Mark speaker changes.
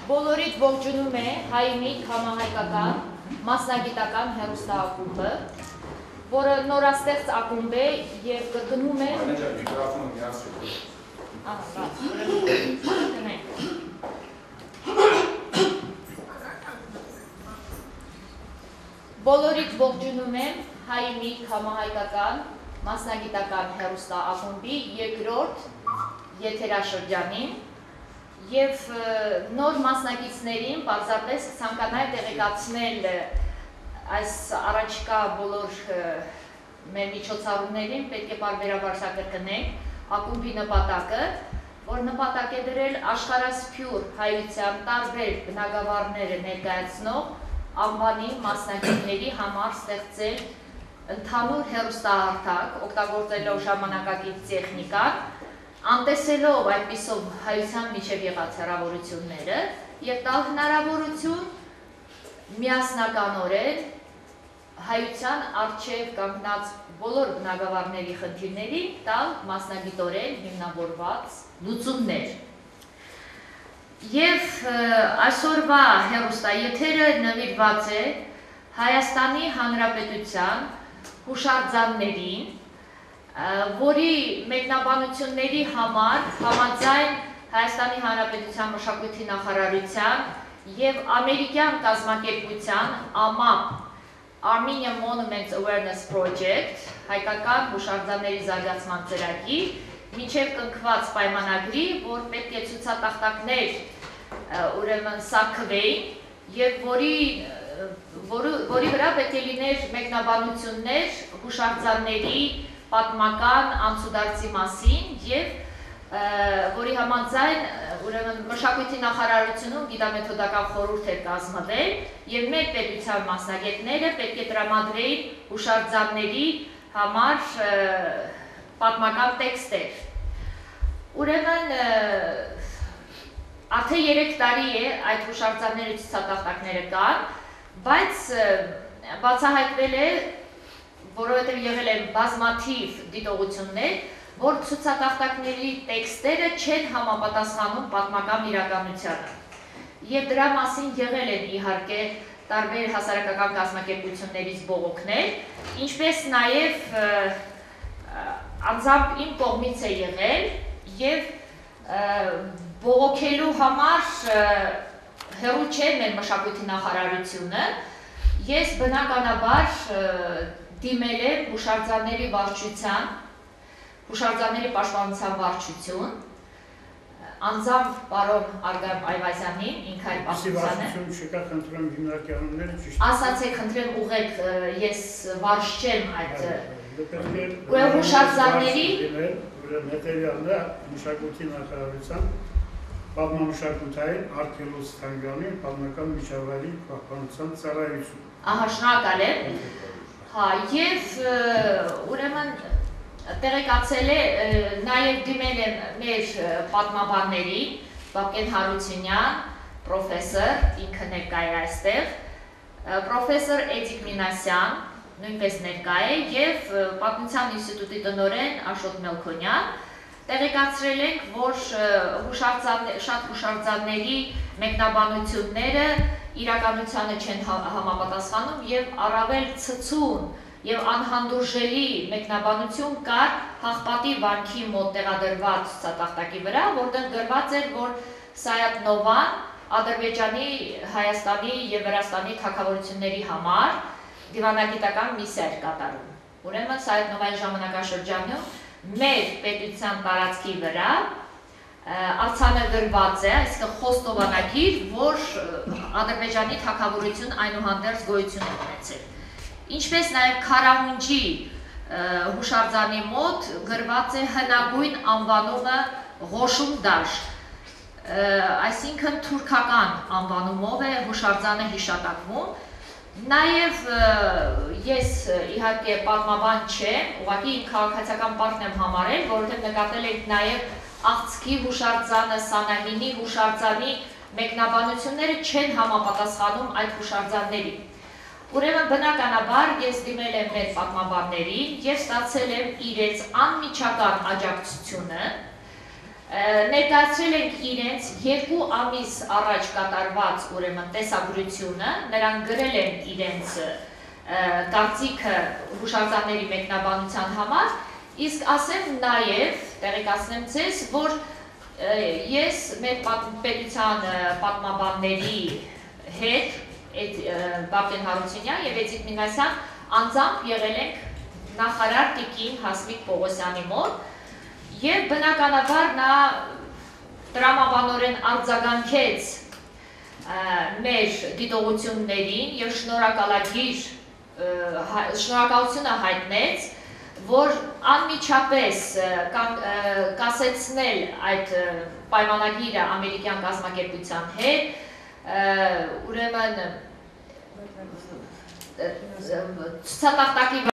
Speaker 1: Բոլորիդ ողջունում է Հայմիկ համահայկական մասնագիտական հեռուստաակումբը, որը նորաստեղծ ակումբ է և կրկնում է Բոլորիդ ողջունում եմ Հայմիկ համահայկական մասնագիտական հեռուստաակումբի երկրորդ եթերաշրջանին և նոր մասնակիցներին պարզապես ցանկանալ տեղեկացնել այս առաջիկա բոլոր մեր միջոցառումներին պետք է պարբերաբար կրկնենք ակումբի նպատակը, որ նպատակ է դրել աշխարհասփյուր հայության տարբեր բնագավառները ներկայացնող անվանի մասնագետների համար ստեղծել ընդհանուր հեռուստահաղթակ, օգտագործելով ժամանակակից տեխնիկան, անտեսելով այդպիսով հայության միջև եղած հեռավորությունները և տալ հնարավորություն միասնականորեն հայության առջև կանգնած բոլոր բնագավառների խնդիրների տալ մասնագիտորեն հիմնավորված լուծումներ։ Եվ այսօրվա հեռուստաեթերը նվիրված է Հայաստանի Հանրապետության հուշարձաններին, որի մեկնաբանությունների համար համաձայն Հայաստանի Հանրապետության մշակույթի նախարարության և ամերիկյան կազմակերպության AMAP Armenian Monuments Awareness Project հայկական հուշարձանների զարգացման ծրագիր մինչև կնքված պայմանագրի, որ պետք է ցուցատախտակներ ուրեմն սարքվեին և որի վրա պետք է լիներ մեկնաբանություններ հուշարձանների պատմական անցուդարձի մասին և որի համաձայն մշակույթի նախարարությունում գիտամեթոդական խորհուրդ էր կազմվել և մեր պետության մասնագետները պետք է տրամադրեին հուշարձանների համար պատմական տեքստեր։ Ուրեմն արդեն 3 տարի է այդ հուշարձանների ցուցատախտակները կան, բայց բացահայտվել է, որովհետև եղել են բազմաթիվ դիտողություններ, որ ցուցատախտակների տեքստերը չեն համապատասխանում պատմական իրականությանը։ Եվ դրա մասին եղել են իհարկե տարբեր հասարակական կազմակերպություններից բողոքներ, ինչպես նաև անձամբ իմ կողմից է եղել և բողոքելու համար հեռու չէ մեր մշակույթի նախարարությունը, ես բնականաբար դիմել եմ հուշարձանների վարչության, հուշարձանների պաշտպանության վարչություն, անձամբ պարոն Արգամ Այվազյանին, ինքը այդ պաշտպանը։
Speaker 2: Չկա, խնդրեմ հիմնարկի անունները ճիշտ։
Speaker 1: Ասացեք, խնդրեմ ուղղեք, ես վարչ չեմ այդ հուշարձանների։
Speaker 2: Հետևյալը մշակույթի նախարարության պատմամշակութային արգելոց թանգարանի պատմական միջավայրի պահպանության ծառայություն։
Speaker 1: Ահա, շնորհակալ եմ։ Հա, և ուրեմն տեղեկացել է, նաև դիմել եմ մեր պատմաբանների, Բաբկեն Հարությունյան, պրոֆեսոր, ինքը ներկա է այստեղ, պրոֆեսոր Էդիկ Մինասյան, նույնպես ներկա է, և Պատմության ինստիտուտի տնօրեն Աշոտ Մելքոնյան, տեղեկացրել ենք, որ շատ հուշարձանների մեկնաբանությունները իրականությանը չեն համապատասխանում և առավել ցցուն և անհանդուրժելի մեկնաբանություն կար Հաղպատի վանքի մոտ տեղադրված ցուցատախտակի վրա, որտեղ գրված էր, որ Սայաթ Նովան Ադրբեջանի, Հայաստանի և Վրաստանի թագավորությունների համար դիվանագիտական միսիա էր կատարում։ Ուրեմն Սայաթ Նովայի ժամանակաշրջանում մեր պետության տարածքի վրա արձանագրված է, այսինքն խոստովանագիր, որ Ադրբեջանի թագավորություն այնուհանդերձ գոյություն է ունեցել։ Ինչպես նաև Քարահունջի հուշարձանի մոտ գրված է հնագույն անվանումը Ղոշում դաշտ, այսինքն թուրքական անվանումով է հուշարձանը հիշատակվում։ Նաև ես իհարկե պատմաբան չեմ, ուղղակի իմ քաղաքացիական պարտքն եմ համարել, որովհետև նկատել ենք նաև Աղցքի հուշարձանը, Սանահինի հուշարձանի մեկնաբանությունները չեն համապատասխանում այդ հուշարձաններին։ Ուրեմն բնականաբար ես դիմել եմ մեր պատմաբաններին և ստացել եմ իրենց անմիջական աջակցությունը Ներկայացրել ենք իրենց 2 ամիս առաջ կատարված ուրեմն տեսագրությունը, նրանք գրել են իրենց կարծիքը հուշարձանների մեկնաբանության համար, իսկ ասեմ նաև, տեղեկացնեմ ձեզ, որ ես մեր պետության պատմաբանների հետ, Բաբտեն Հարությունյան եւ Էդիկ Մինասյան անձամբ եղել ենք նախարար Տիկին Հասմիկ Պողոսյանի մոտ եւ բնականաբար նա տրամաբանորեն արձագանքեց մեր դիտողություններին եւ շնորհակալությունը հայտնեց, որ անմիջապես կասեցնել այդ պայմանագիրը ամերիկյան կազմակերպության հետ, ուրեմն ցուցատախտակի